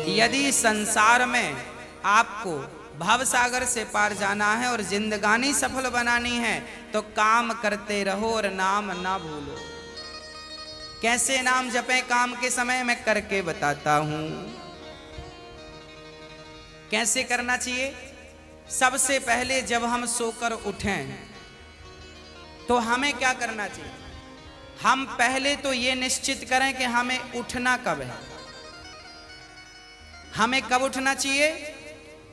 यदि संसार में आपको भव सागर से पार जाना है और जिंदगानी सफल बनानी है तो काम करते रहो और नाम ना भूलो। कैसे नाम जपें काम के समय मैं करके बताता हूं। कैसे करना चाहिए? सबसे पहले जब हम सोकर उठें तो हमें क्या करना चाहिए? हम पहले तो ये निश्चित करें कि हमें उठना कब है। हमें कब उठना चाहिए?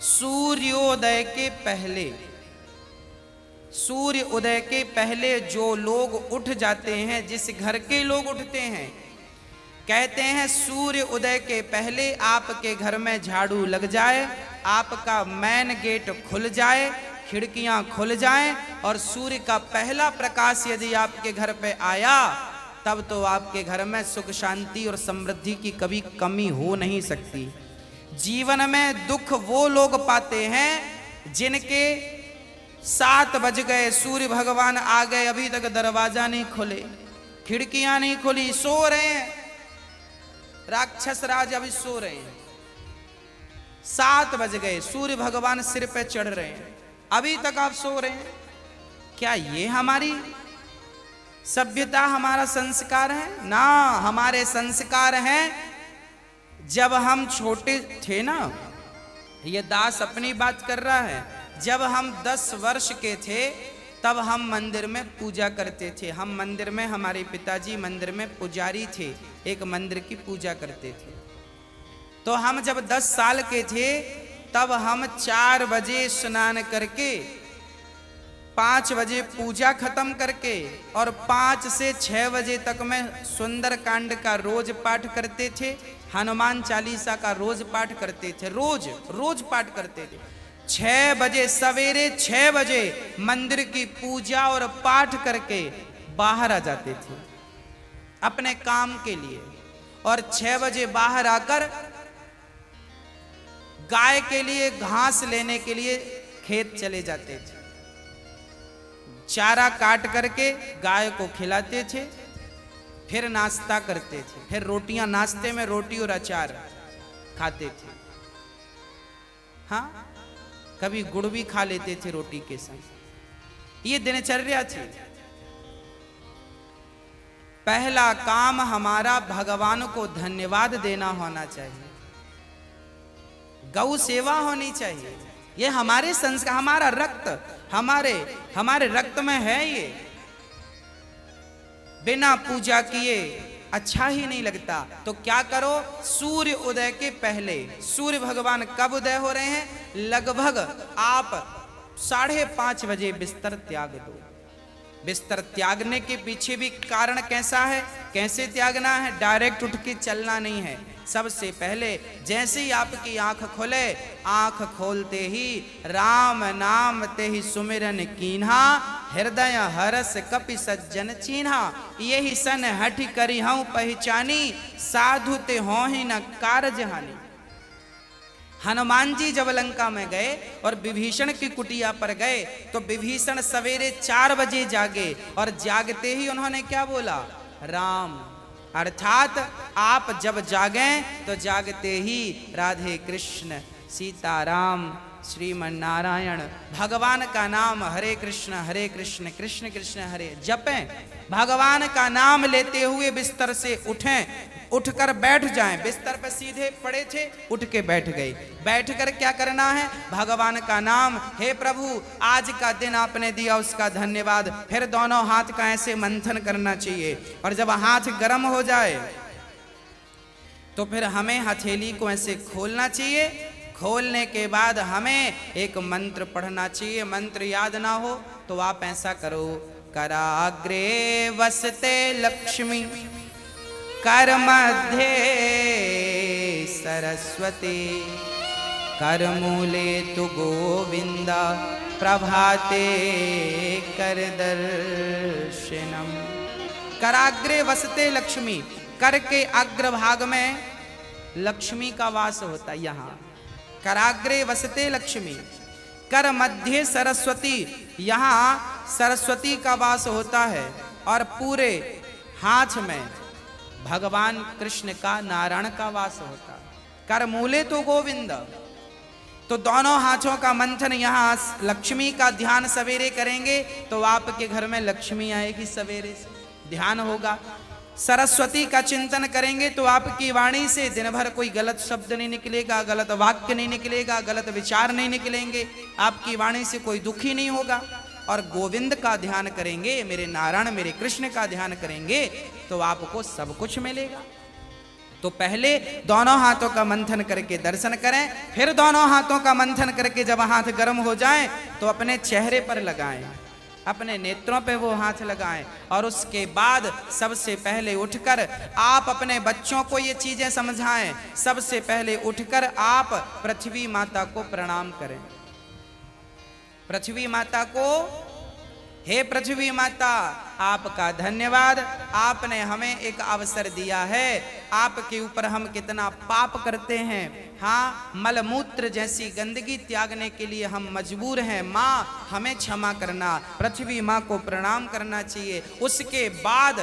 सूर्योदय के पहले। सूर्य उदय के पहले जो लोग उठ जाते हैं, जिस घर के लोग उठते हैं, कहते हैं सूर्य उदय के पहले आपके घर में झाड़ू लग जाए, आपका मेन गेट खुल जाए, खिड़कियां खुल जाएं और सूर्य का पहला प्रकाश यदि आपके घर पे आया तब तो आपके घर में सुख शांति और समृद्धि की कभी कमी हो नहीं सकती। जीवन में दुख वो लोग पाते हैं जिनके 7 बज गए, सूर्य भगवान आ गए, अभी तक दरवाजा नहीं खुले, खिड़कियां नहीं खुली, सो रहे हैं, राक्षस राज अभी सो रहे हैं। 7 बज गए, सूर्य भगवान सिर पे चढ़ रहे हैं, अभी तक आप सो रहे हैं। क्या ये हमारी सभ्यता, हमारा संस्कार है? ना, हमारे संस्कार हैं जब हम छोटे थे ना, ये दास अपनी बात कर रहा है, जब हम 10 वर्ष के थे तब हम मंदिर में पूजा करते थे। हम मंदिर में, हमारे पिताजी मंदिर में पुजारी थे, एक मंदिर की पूजा करते थे। तो हम जब 10 साल के थे तब हम 4 बजे स्नान करके 5 बजे पूजा खत्म करके और 5 से 6 बजे तक में सुंदर कांड का रोज पाठ करते थे, हनुमान चालीसा का रोज पाठ करते थे, रोज पाठ करते थे। 6 बजे, सवेरे 6 बजे मंदिर की पूजा और पाठ करके बाहर आ जाते थे अपने काम के लिए, और 6 बजे बाहर आकर गाय के लिए घास लेने के लिए खेत चले जाते थे। चारा काट करके गाय को खिलाते थे, फिर नाश्ता करते थे, फिर रोटियां, नाश्ते में रोटी और अचार खाते थे। हाँ, कभी गुड़ भी खा लेते थे रोटी के साथ। ये दिनचर्या थी। पहला काम हमारा भगवान को धन्यवाद देना होना चाहिए, गौ सेवा होनी चाहिए। ये हमारे संस्कार, हमारा रक्त, हमारे रक्त में है। ये बिना पूजा किए अच्छा ही नहीं लगता। तो क्या करो? सूर्य उदय के पहले, सूर्य भगवान कब उदय हो रहे हैं? लगभग आप 5:30 बजे बिस्तर त्याग दो। बिस्तर त्यागने के पीछे भी कारण कैसा है, कैसे त्यागना है? डायरेक्ट उठ के चलना नहीं है। सबसे पहले जैसे ही आपकी आंख खुले, आंख खोलते ही राम नाम ते ही सुमिरन कीन्हा, हृदय हरस कपि सज्जन चीन्हा, यही सन हठ करी हूं पहचानी, साधु ते हो ही न कारज हानि। हनुमान जी जब लंका में गए और विभीषण की कुटिया पर गए तो विभीषण सवेरे 4 बजे जागे और जागते ही उन्होंने क्या बोला? राम। अर्थात आप जब जागें तो जागते ही राधे कृष्ण, सीताराम, श्रीमन नारायण, भगवान का नाम हरे कृष्ण कृष्ण कृष्ण हरे जपें। भगवान का नाम लेते हुए बिस्तर से उठें, उठकर बैठ जाएं। बिस्तर पर सीधे पड़े थे, उठ के बैठ गए। बैठकर क्या करना है? भगवान का नाम, हे प्रभु आज का दिन आपने दिया उसका धन्यवाद। फिर दोनों हाथ का ऐसे मंथन करना चाहिए, और जब हाथ गर्म हो जाए तो फिर हमें हथेली को ऐसे खोलना चाहिए। खोलने के बाद हमें एक मंत्र पढ़ना चाहिए। मंत्र याद ना हो तो आप ऐसा करो, कराग्रे वसते लक्ष्मी, कर मध्य सरस्वती, कर मूले तु गोविंदा, प्रभाते कर दर्शनम। कराग्रे वसते लक्ष्मी, कर के अग्रभाग में लक्ष्मी का वास होता है। यहाँ कराग्रे वसते लक्ष्मी, कर मध्य सरस्वती, यहाँ सरस्वती का वास होता है, और पूरे हाथ में भगवान कृष्ण का, नारायण का वास होता है। कर मूले तो गोविंद। तो दोनों हाथों का मंथन, यहाँ लक्ष्मी का ध्यान सवेरे करेंगे तो आपके घर में लक्ष्मी आएगी, सवेरे से ध्यान होगा। सरस्वती का चिंतन करेंगे तो आपकी वाणी से दिन भर कोई गलत शब्द नहीं निकलेगा, गलत वाक्य नहीं निकलेगा, गलत विचार नहीं निकलेंगे, आपकी वाणी से कोई दुखी नहीं होगा। और गोविंद का ध्यान करेंगे, मेरे नारायण मेरे कृष्ण का ध्यान करेंगे तो आपको सब कुछ मिलेगा। तो पहले दोनों हाथों का मंथन करके दर्शन करें, फिर दोनों हाथों का मंथन करके जब हाथ गर्म हो जाए तो अपने चेहरे पर लगाएं, अपने नेत्रों पे वो हाथ लगाएं। और उसके बाद सबसे पहले उठकर आप अपने बच्चों को ये चीजें समझाएं। सबसे पहले उठकर आप पृथ्वी माता को प्रणाम करें। पृथ्वी माता को, हे पृथ्वी माता, आपका धन्यवाद, आपने हमें एक अवसर दिया है। आपके ऊपर हम कितना पाप करते हैं, हाँ, मलमूत्र जैसी गंदगी त्यागने के लिए हम मजबूर हैं। माँ हमें क्षमा करना, पृथ्वी माँ को प्रणाम करना चाहिए। उसके बाद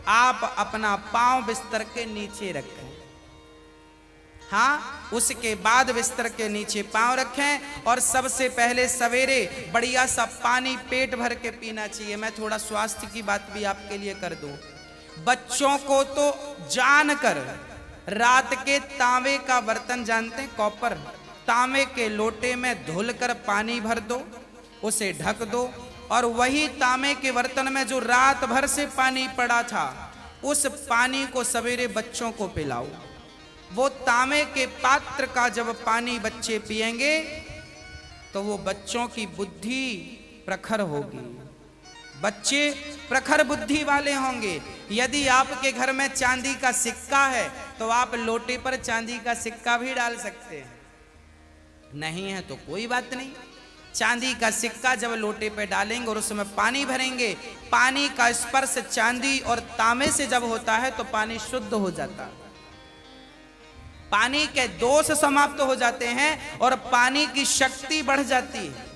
आप अपना पांव बिस्तर के नीचे रखें, हाँ, उसके बाद बिस्तर के नीचे पांव रखें। और सबसे पहले सवेरे बढ़िया सा पानी पेट भर के पीना चाहिए। मैं थोड़ा स्वास्थ्य की बात भी आपके लिए कर दूं। बच्चों को तो जानकर रात के तांबे का बर्तन जानते हैं, कॉपर, तांबे के लोटे में धुलकर पानी भर दो, उसे ढक दो, और वही तांबे के बर्तन में जो रात भर से पानी पड़ा था उस पानी को सवेरे बच्चों को पिलाओ। वो तांबे के पात्र का जब पानी बच्चे पिएंगे तो वो बच्चों की बुद्धि प्रखर होगी, बच्चे प्रखर बुद्धि वाले होंगे। यदि आपके घर में चांदी का सिक्का है तो आप लोटे पर चांदी का सिक्का भी डाल सकते हैं, नहीं है तो कोई बात नहीं। चांदी का सिक्का जब लोटे पे डालेंगे और उसमें पानी भरेंगे, पानी का स्पर्श चांदी और तांबे से जब होता है तो पानी शुद्ध हो जाता है, पानी के दोष समाप्त हो जाते हैं और पानी की शक्ति बढ़ जाती है।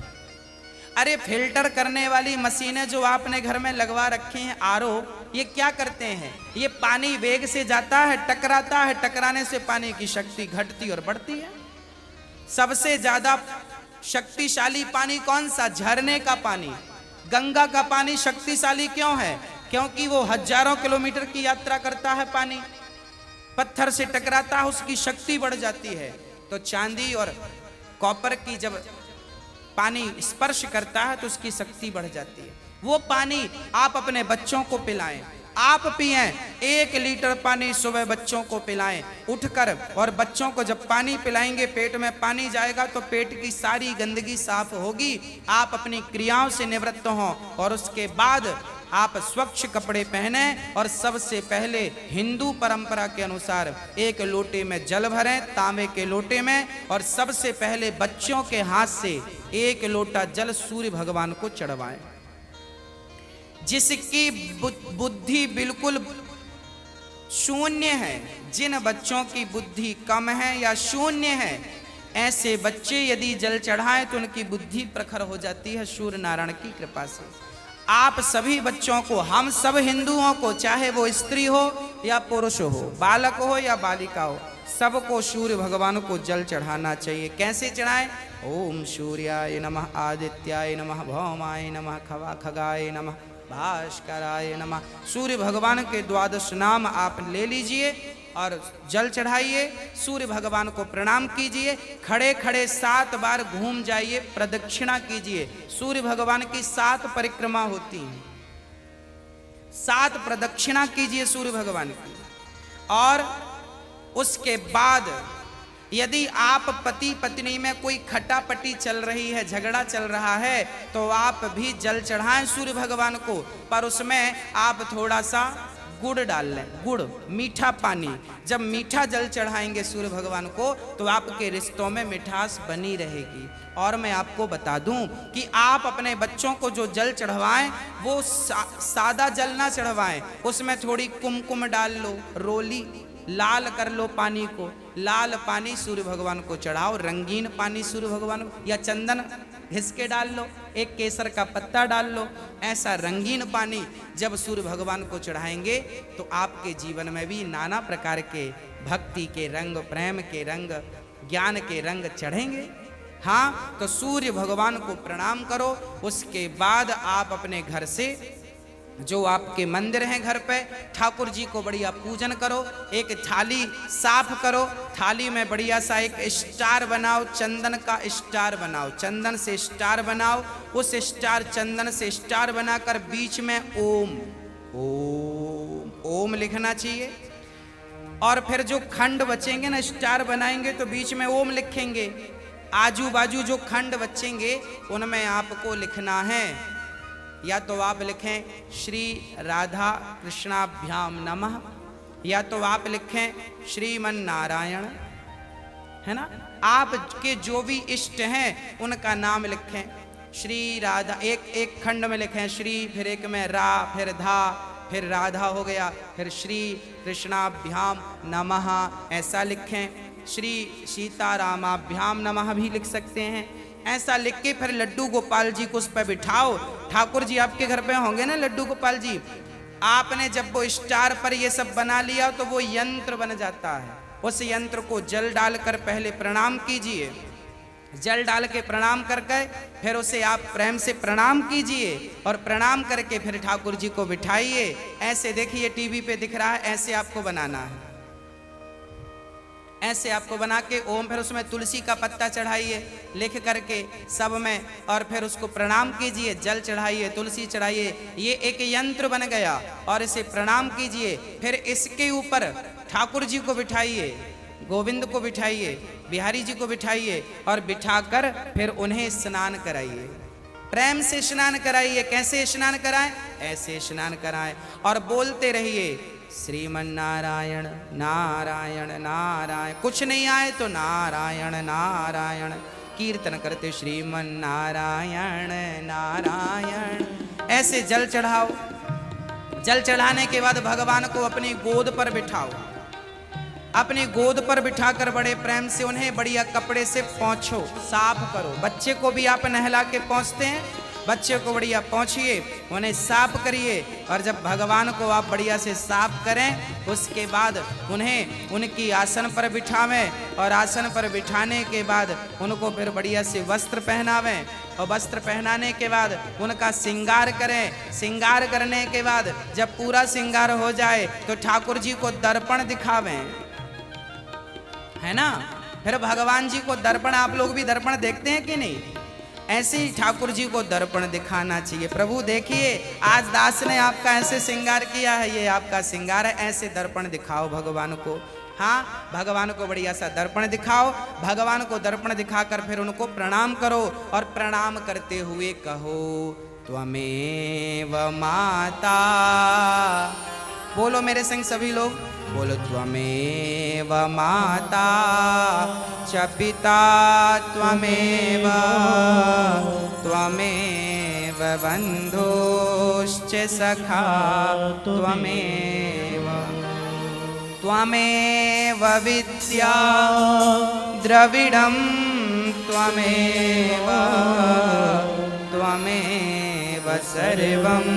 अरे फिल्टर करने वाली मशीनें जो आपने घर में लगवा रखी हैं, आरओ, ये क्या करते हैं? ये पानी वेग से जाता है, टकराता है, टकराने से पानी की शक्ति घटती और बढ़ती है। सबसे ज्यादा शक्तिशाली पानी कौन सा? झरने का पानी। गंगा का पानी शक्तिशाली क्यों है? क्योंकि वो हजारों किलोमीटर की यात्रा करता है, पानी पत्थर से टकराता है, उसकी शक्ति बढ़ जाती है। तो चांदी और कॉपर की जब पानी स्पर्श करता है तो उसकी शक्ति बढ़ जाती है। वो पानी आप अपने बच्चों को पिलाएं, आप पिएं। 1 लीटर पानी सुबह बच्चों को पिलाएं उठकर, और बच्चों को जब पानी पिलाएंगे पेट में पानी जाएगा तो पेट की सारी गंदगी साफ होगी, आप अपनी क्रियाओं से निवृत्त हों। और उसके बाद आप स्वच्छ कपड़े पहने और सबसे पहले हिंदू परंपरा के अनुसार 1 लोटे में जल भरें, तांबे के लोटे में, और सबसे पहले बच्चों के हाथ से 1 लोटा जल सूर्य भगवान को चढ़वाएं। जिसकी बुद्धि बिल्कुल शून्य है, जिन बच्चों की बुद्धि कम है या शून्य है, ऐसे बच्चे यदि जल चढ़ाएं तो उनकी बुद्धि प्रखर हो जाती है सूर्य नारायण की कृपा से। आप सभी बच्चों को, हम सब हिंदुओं को, चाहे वो स्त्री हो या पुरुष हो, बालक हो या बालिका हो, सबको सूर्य भगवान को जल चढ़ाना चाहिए। कैसे चढ़ाएं? ओम सूर्याय नमः, आदित्याय नमः, भौमाय नमः, खगाय नमः, भास्कराय नमः। सूर्य भगवान के 12 नाम आप ले लीजिए और जल चढ़ाइए, सूर्य भगवान को प्रणाम कीजिए, खड़े खड़े 7 बार घूम जाइए, प्रदक्षिणा कीजिए। सूर्य भगवान की 7 परिक्रमा होती हैं, 7 प्रदक्षिणा कीजिए सूर्य भगवान की। और उसके बाद यदि आप पति पत्नी में कोई खटापटी चल रही है, झगड़ा चल रहा है, तो आप भी जल चढ़ाएं सूर्य भगवान को, पर उसमें आप थोड़ा सा गुड़ डाल लें, गुड़, मीठा पानी। जब मीठा जल चढ़ाएंगे सूर्य भगवान को तो आपके रिश्तों में मिठास बनी रहेगी। और मैं आपको बता दूं कि आप अपने बच्चों को जो जल चढ़वाएं वो सादा जल ना चढ़वाएं, उसमें थोड़ी कुमकुम डाल लो, रोली लाल कर लो पानी को, लाल पानी सूर्य भगवान को चढ़ाओ, रंगीन पानी सूर्य भगवान को, या चंदन घिस के डाल लो, एक केसर का पत्ता डाल लो, ऐसा रंगीन पानी जब सूर्य भगवान को चढ़ाएंगे तो आपके जीवन में भी नाना प्रकार के भक्ति के रंग, प्रेम के रंग, ज्ञान के रंग चढ़ेंगे। हाँ, तो सूर्य भगवान को प्रणाम करो। उसके बाद आप अपने घर से, जो आपके मंदिर हैं घर पे, ठाकुर जी को बढ़िया पूजन करो। एक थाली साफ करो, थाली में बढ़िया सा एक स्टार बनाओ, चंदन का स्टार बनाओ, चंदन से स्टार बनाओ। उस स्टार, चंदन से स्टार बनाकर बीच में ओम ओम ओम लिखना चाहिए। और फिर जो खंड बचेंगे ना, स्टार बनाएंगे तो बीच में ओम लिखेंगे। आजू बाजू जो खंड बचेंगे उनमें आपको लिखना है, या तो आप लिखें श्री राधा कृष्णाभ्याम नमः, या तो आप लिखें श्रीमन नारायण, है ना। आपके जो भी इष्ट हैं उनका नाम लिखें। श्री राधा, एक खंड में लिखें श्री, फिर एक में रा, फिर धा, फिर राधा हो गया, फिर श्री कृष्णाभ्याम नमः ऐसा लिखें। श्री सीतारामाभ्याम नमः भी लिख सकते हैं। ऐसा लिख के फिर लड्डू गोपाल जी को उस पर बिठाओ। ठाकुर जी आपके घर पे होंगे ना लड्डू गोपाल जी। आपने जब वो स्टार पर ये सब बना लिया तो वो यंत्र बन जाता है। उस यंत्र को जल डालकर पहले प्रणाम कीजिए। जल डाल के प्रणाम करके फिर उसे आप प्रेम से प्रणाम कीजिए, और प्रणाम करके फिर ठाकुर जी को बिठाइए। ऐसे देखिए टीवी पे दिख रहा है, ऐसे आपको बनाना है। ऐसे आपको बना के ओम, फिर उसमें तुलसी का पत्ता चढ़ाइए लिख करके सब में, और फिर उसको प्रणाम कीजिए, जल चढ़ाइए, तुलसी चढ़ाइए। ये एक यंत्र बन गया, और इसे प्रणाम कीजिए। फिर इसके ऊपर ठाकुर जी को बिठाइए, गोविंद को बिठाइए, बिहारी जी को बिठाइए, और बिठाकर फिर उन्हें स्नान कराइए। प्रेम से स्नान कराइए। कैसे स्नान कराएं? ऐसे स्नान कराएं, और बोलते रहिए श्रीमन नारायण नारायण नारायण। कुछ नहीं आए तो नारायण नारायण कीर्तन करते श्रीमन नारायण नारायण। ऐसे जल चढ़ाओ। जल चढ़ाने के बाद भगवान को अपनी गोद पर बिठाओ। अपनी गोद पर बिठाकर बड़े प्रेम से उन्हें बढ़िया कपड़े से पोंछो, साफ करो। बच्चे को भी आप नहला के पोंछते हैं, बच्चे को बढ़िया पोंछिए, उन्हें साफ करिए। और जब भगवान को आप बढ़िया से साफ करें, उसके बाद उन्हें उनकी आसन पर बिठावें, और आसन पर बिठाने के बाद उनको फिर बढ़िया से वस्त्र पहनावें, और वस्त्र पहनाने के बाद उनका श्रृंगार करें। श्रृंगार करने के बाद जब पूरा श्रृंगार हो जाए तो ठाकुर जी को दर्पण दिखावें, है ना। फिर भगवान जी को दर्पण, आप लोग भी दर्पण देखते हैं कि नहीं? ऐसे ही ठाकुर जी को दर्पण दिखाना चाहिए। प्रभु देखिए आज दास ने आपका ऐसे श्रृंगार किया है, ये आपका श्रृंगार है, ऐसे दर्पण दिखाओ भगवान को। हाँ, भगवान को बढ़िया सा दर्पण दिखाओ। भगवान को दर्पण दिखाकर फिर उनको प्रणाम करो, और प्रणाम करते हुए कहो त्वमेव माता। बोलो मेरे संग सभी लोग, बोलो त्वमेव माता च पिता त्वमेव, त्वमेव बन्धुश्च सखा त्वमेव, त्वमेव विद्या द्रविडं त्वमेव, त्वमेव सर्वं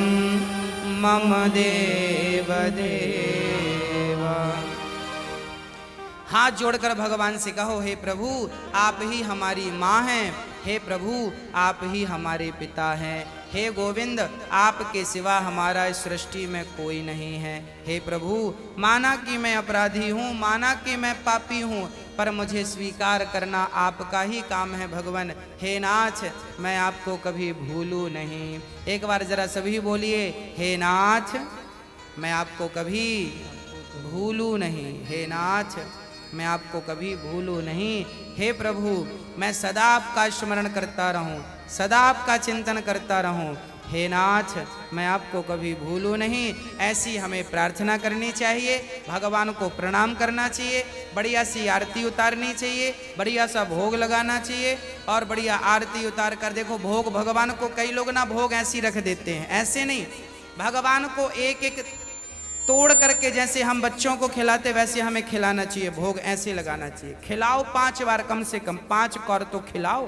मम देव देव। हाथ जोड़कर भगवान से कहो, हे प्रभु आप ही हमारी माँ हैं, हे प्रभु आप ही हमारे पिता हैं, हे गोविंद आपके सिवा हमारा इस सृष्टि में कोई नहीं है। हे प्रभु माना कि मैं अपराधी हूँ, माना कि मैं पापी हूँ, पर मुझे स्वीकार करना आपका ही काम है भगवान। हे नाथ मैं आपको कभी भूलूं नहीं। एक बार जरा सभी बोलिए, हे नाथ मैं आपको कभी भूलूं नहीं, हे नाथ मैं आपको कभी भूलूं नहीं। हे प्रभु मैं सदा आपका स्मरण करता रहूं, सदा आपका चिंतन करता रहूं। हे नाथ मैं आपको कभी भूलूं नहीं। ऐसी हमें प्रार्थना करनी चाहिए, भगवान को प्रणाम करना चाहिए, बढ़िया सी आरती उतारनी चाहिए, बढ़िया सा भोग लगाना चाहिए, और बढ़िया आरती उतार कर देखो भोग भगवान को, कई लोग ना भोग ऐसी रख देते हैं, ऐसे नहीं, भगवान को एक एक तोड़ करके जैसे हम बच्चों को खिलाते वैसे हमें खिलाना चाहिए, भोग ऐसे लगाना चाहिए। खिलाओ 5 बार, कम से कम 5 कौर तो खिलाओ,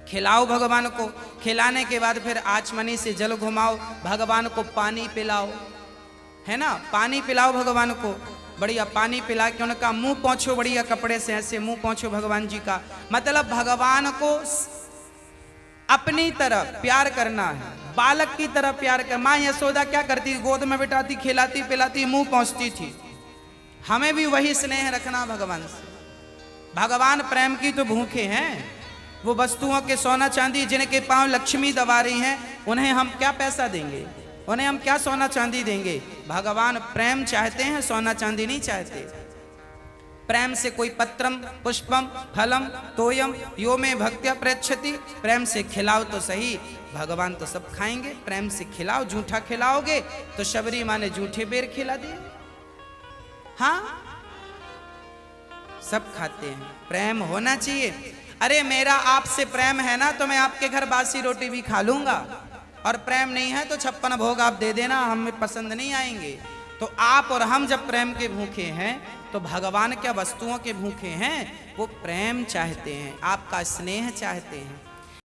खिलाओ भगवान को। खिलाने के बाद फिर आचमनी से जल घुमाओ, भगवान को पानी पिलाओ, है ना, पानी पिलाओ भगवान को। बढ़िया पानी पिला के उनका मुंह पोंछो, बढ़िया कपड़े से ऐसे मुंह पोंछो भगवान जी का। मतलब भगवान को अपनी तरह प्यार करना है, बालक की तरह प्यार कर। माँ यशोदा क्या करती, गोद में बिठाती, खिलाती पिलाती, मुंह पोंछती थी। हमें भी वही स्नेह रखना भगवान से। भगवान प्रेम की तो भूखे हैं। वो वस्तुओं के सोना चांदी जिनके पांव लक्ष्मी दबा रही हैं, उन्हें हम क्या पैसा देंगे, उन्हें हम क्या सोना चांदी देंगे। भगवान प्रेम चाहते हैं, सोना चांदी नहीं चाहते। प्रेम से कोई पत्रम पुष्पम फलम तोयम यो में भक्त्या प्रयच्छति, प्रेम से खिलाओ तो सही, भगवान तो सब खाएंगे। प्रेम से खिलाओ, झूठा खिलाओगे तो शबरी माँ ने झूठे बेर खिला दिए। हाँ, सब खाते हैं। प्रेम होना चाहिए। अरे मेरा आपसे प्रेम है ना, तो मैं आपके घर बासी रोटी भी खा लूंगा, और प्रेम नहीं है तो 56 भोग आप दे देना, हमें पसंद नहीं आएंगे। तो आप और हम जब प्रेम के भूखे हैं, तो भगवान क्या वस्तुओं के भूखे हैं? वो प्रेम चाहते हैं, आपका स्नेह चाहते हैं।